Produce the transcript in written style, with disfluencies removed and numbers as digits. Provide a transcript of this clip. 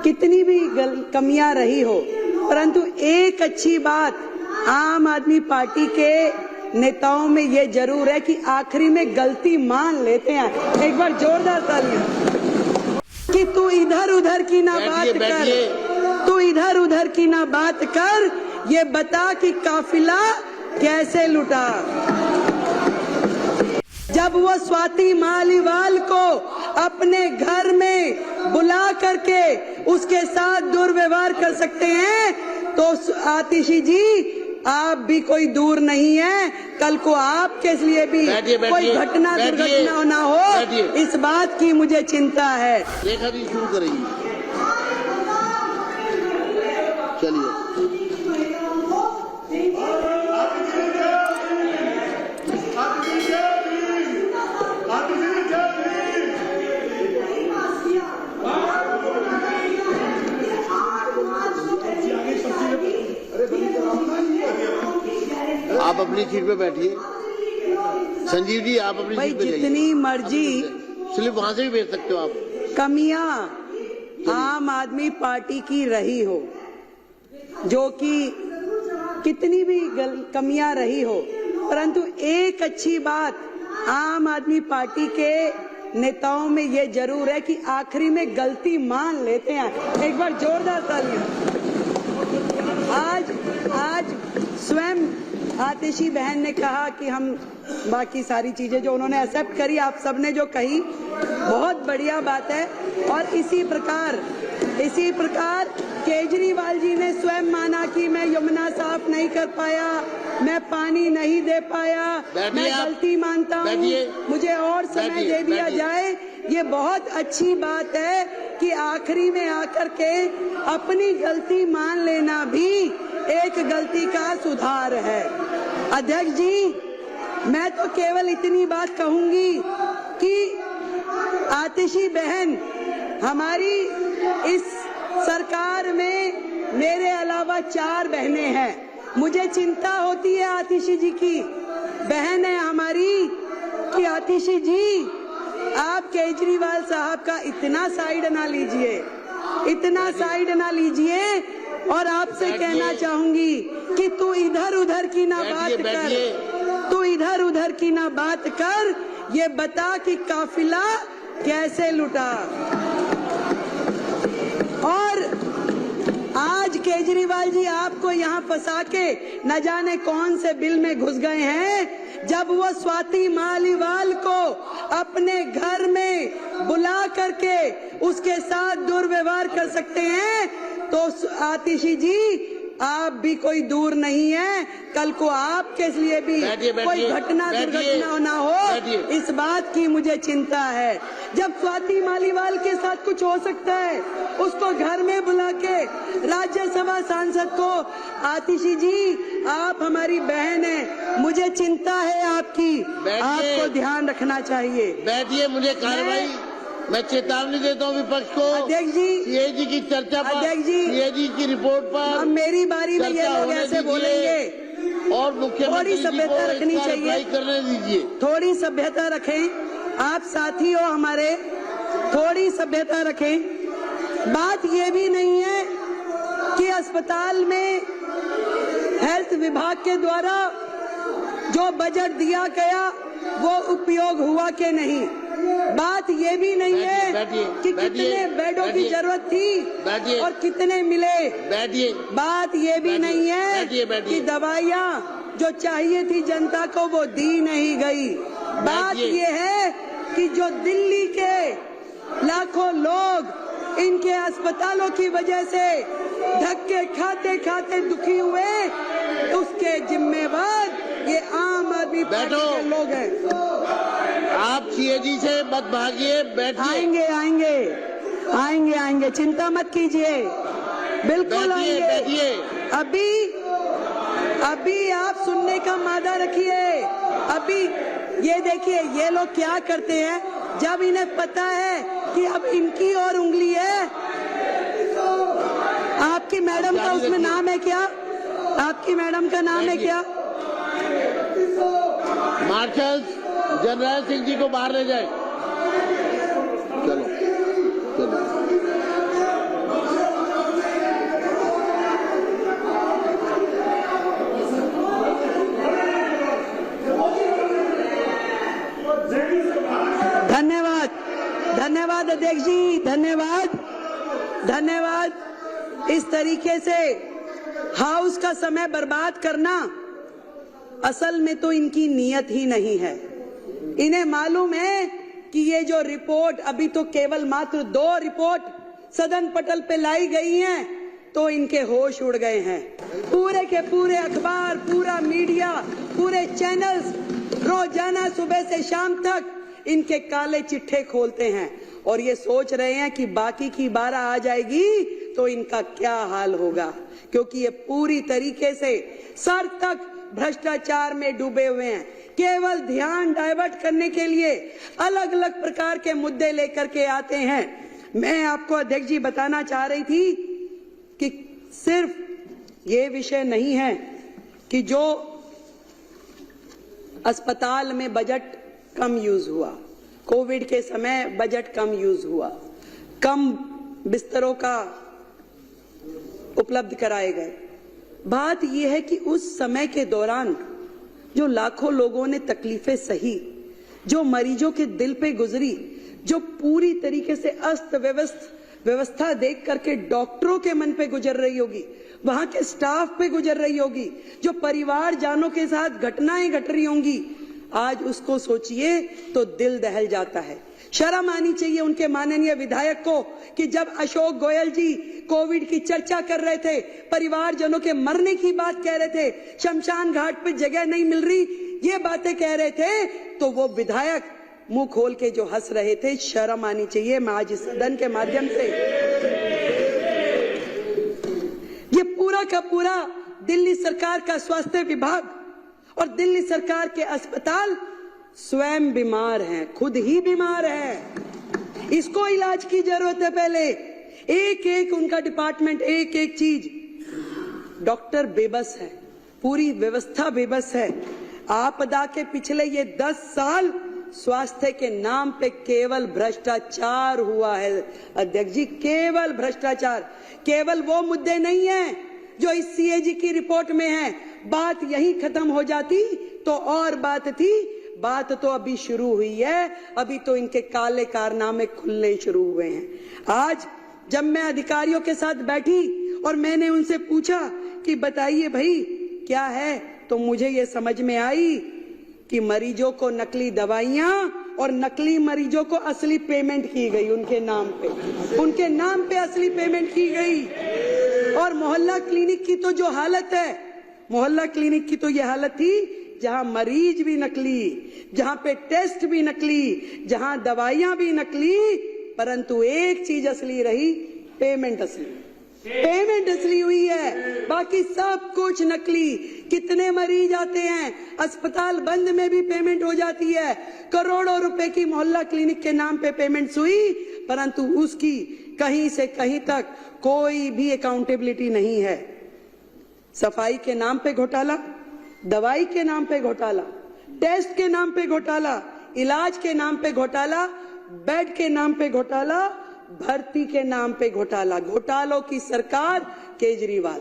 कितनी भी कमियां रही हो, परंतु एक अच्छी बात आम आदमी पार्टी के नेताओं में ये जरूर है कि आखिरी में गलती मान लेते हैं। एक बार जोरदार तालियां। कि तू इधर उधर की ना बात कर, तू इधर उधर की ना बात कर, ये बता कि काफिला कैसे लुटा। जब वो स्वाति मालीवाल को अपने घर में बुला करके उसके साथ दुर्व्यवहार कर सकते हैं, तो आतिशी जी आप भी कोई दूर नहीं है। कल को आपके लिए भी कोई घटना दुर्घटना ना हो, इस बात की मुझे चिंता है। रेखा जी शुरू करेंगी, चलिए। आप अपनी सीट पे बैठिए। संजीव जी आप अपनी सीट पे जाइए। जितनी मर्जी स्लिप वहां से भी भेज सकते हो आप। कमियां आम आदमी पार्टी की रही हो, जो कि कितनी भी कमियां रही हो, परंतु एक अच्छी बात आम आदमी पार्टी के नेताओं में ये जरूर है कि आखिरी में गलती मान लेते हैं। एक बार जोरदार तालियां। आज स्वयं आतिशी बहन ने कहा कि हम बाकी सारी चीजें जो उन्होंने एक्सेप्ट करी, आप सबने जो कही बहुत बढ़िया बात है। और इसी प्रकार केजरीवाल जी ने स्वयं माना कि मैं यमुना साफ नहीं कर पाया, मैं पानी नहीं दे पाया, मैं गलती मानता हूँ, मुझे और समय दे दिया जाए। ये बहुत अच्छी बात है कि आखिरी में आकर के अपनी गलती मान लेना भी एक गलती का सुधार है। अध्यक्ष जी, मैं तो केवल इतनी बात कहूंगी कि आतिशी बहन, हमारी इस सरकार में मेरे अलावा 4 बहनें हैं। मुझे चिंता होती है आतिशी जी की, बहन है हमारी, कि आतिशी जी आप केजरीवाल साहब का इतना साइड ना लीजिए, इतना साइड ना लीजिए। और आपसे कहना चाहूंगी कि तू इधर उधर की ना बात कर, तू इधर उधर की ना बात कर, ये बता कि काफिला कैसे लुटा। और आज केजरीवाल जी आपको यहाँ फंसा के न जाने कौन से बिल में घुस गए हैं। जब वो स्वाति मालीवाल को अपने घर में बुला करके उसके साथ दुर्व्यवहार कर सकते हैं, तो आतिशी जी आप भी कोई दूर नहीं है। कल को आपके लिए भी कोई घटना दुर्घटना ना हो, इस बात की मुझे चिंता है। जब स्वाति मालीवाल के साथ कुछ हो सकता है, उसको घर में बुला के राज्यसभा सांसद को, आतिशी जी आप हमारी बहन है, मुझे चिंता है आपकी, आपको ध्यान रखना चाहिए। बैठिए, मुझे कार्रवाई, मैं चेतावनी देता हूँ विपक्ष को। अध्यक्ष जी, सीएजी की चर्चा पर, अध्यक्ष जी, सीएजी की रिपोर्ट पर अब मेरी बारी में ये लोग ऐसे बोलेंगे, और मुख्यमंत्री थोड़ी सभ्यता रखनी चाहिए, करने दीजिए। थोड़ी सभ्यता रखें। आप साथी हो हमारे, थोड़ी सभ्यता रखें। बात ये भी नहीं है कि अस्पताल में हेल्थ विभाग के द्वारा जो बजट दिया गया वो उपयोग हुआ कि नहीं। बात ये भी नहीं है कि कितने बेडों की जरूरत थी और कितने मिले। बात ये भी नहीं है कि दवाइयाँ जो चाहिए थी जनता को वो दी नहीं गई। बात ये है कि जो दिल्ली के लाखों लोग इनके अस्पतालों की वजह से धक्के खाते खाते दुखी हुए, उसके जिम्मेवार ये आम आदमी पार्टी के लोग हैं। आप सीएजी से मत भागिए, बैठिए। आएंगे, चिंता मत कीजिए, बिल्कुल आएंगे। अभी आप सुनने का मादा रखिए। अभी ये देखिए ये लोग क्या करते हैं, जब इन्हें पता है कि अब इनकी और उंगली है। आपकी मैडम का उसमें नाम है क्या? आपकी मैडम का नाम है क्या? मार्शल जनरल सिंह जी को बाहर ले जाए। चलो चलो। धन्यवाद। इस तरीके से हाउस का समय बर्बाद करना असल में तो इनकी नीयत ही नहीं है। इन्हें मालूम है कि ये जो रिपोर्ट अभी तो केवल मात्र 2 रिपोर्ट सदन पटल पे लाई गई हैं तो इनके होश उड़ गए हैं। पूरे के पूरे अखबार, पूरा मीडिया, पूरे चैनल्स रोजाना सुबह से शाम तक इनके काले चिट्ठे खोलते हैं और ये सोच रहे हैं कि बाकी की 12 आ जाएगी तो इनका क्या हाल होगा, क्योंकि ये पूरी तरीके से सर तक भ्रष्टाचार में डूबे हुए हैं। केवल ध्यान डाइवर्ट करने के लिए अलग अलग प्रकार के मुद्दे लेकर के आते हैं। मैं आपको अध्यक्ष जी बताना चाह रही थी कि सिर्फ ये विषय नहीं है कि जो अस्पताल में बजट कम यूज हुआ, कोविड के समय बजट कम यूज हुआ, कम बिस्तरों का उपलब्ध कराए गए। बात यह है कि उस समय के दौरान जो लाखों लोगों ने तकलीफें सही, जो मरीजों के दिल पे गुजरी, जो पूरी तरीके से अस्त व्यवस्था देख करके डॉक्टरों के मन पे गुजर रही होगी, वहां के स्टाफ पे गुजर रही होगी, जो परिवार जानों के साथ घटनाएं घट रही होंगी, आज उसको सोचिए तो दिल दहल जाता है। शर्म आनी चाहिए उनके माननीय विधायक को कि जब अशोक गोयल जी कोविड की चर्चा कर रहे थे, परिवारजनों के मरने की बात कह रहे थे, शमशान घाट पे जगह नहीं मिल रही, ये बातें कह रहे थे, तो वो विधायक मुंह खोल के जो हंस रहे थे, शर्म आनी चाहिए। मैं आज इस सदन के माध्यम से ये पूरा का पूरा दिल्ली सरकार का स्वास्थ्य विभाग और दिल्ली सरकार के अस्पताल स्वयं बीमार हैं, खुद ही बीमार हैं। इसको इलाज की जरूरत है। पहले एक एक उनका डिपार्टमेंट, एक एक चीज, डॉक्टर बेबस है, पूरी व्यवस्था बेबस है। आपदा के पिछले ये 10 साल स्वास्थ्य के नाम पे केवल भ्रष्टाचार हुआ है अध्यक्ष जी, केवल भ्रष्टाचार। केवल वो मुद्दे नहीं है जो इस सीएजी की रिपोर्ट में है। बात यहीं खत्म हो जाती तो और बात थी, बात तो अभी शुरू हुई है। अभी तो इनके काले कारनामे खुलने शुरू हुए हैं। आज जब मैं अधिकारियों के साथ बैठी और मैंने उनसे पूछा कि बताइए भाई क्या है, तो मुझे ये समझ में आई कि मरीजों को नकली दवाइयां और नकली मरीजों को असली पेमेंट की गई उनके नाम पे असली पेमेंट की गई। और मोहल्ला क्लिनिक की तो जो हालत है, मोहल्ला क्लिनिक की तो ये हालत थी जहां मरीज भी नकली, जहां पे टेस्ट भी नकली, जहां दवाइयां भी नकली, परंतु एक चीज असली रही, पेमेंट असली हुई है, बाकी सब कुछ नकली। कितने मरीज आते हैं, अस्पताल बंद में भी पेमेंट हो जाती है। करोड़ों रुपए की मोहल्ला क्लिनिक के नाम पे पेमेंट्स हुई, परंतु उसकी कहीं से कहीं तक कोई भी अकाउंटेबिलिटी नहीं है। सफाई के नाम पे घोटाला, दवाई के नाम पे घोटाला, टेस्ट के नाम पे घोटाला, इलाज के नाम पे घोटाला, बेड के नाम पे घोटाला, भर्ती के नाम पे घोटाला। घोटालों की सरकार केजरीवाल।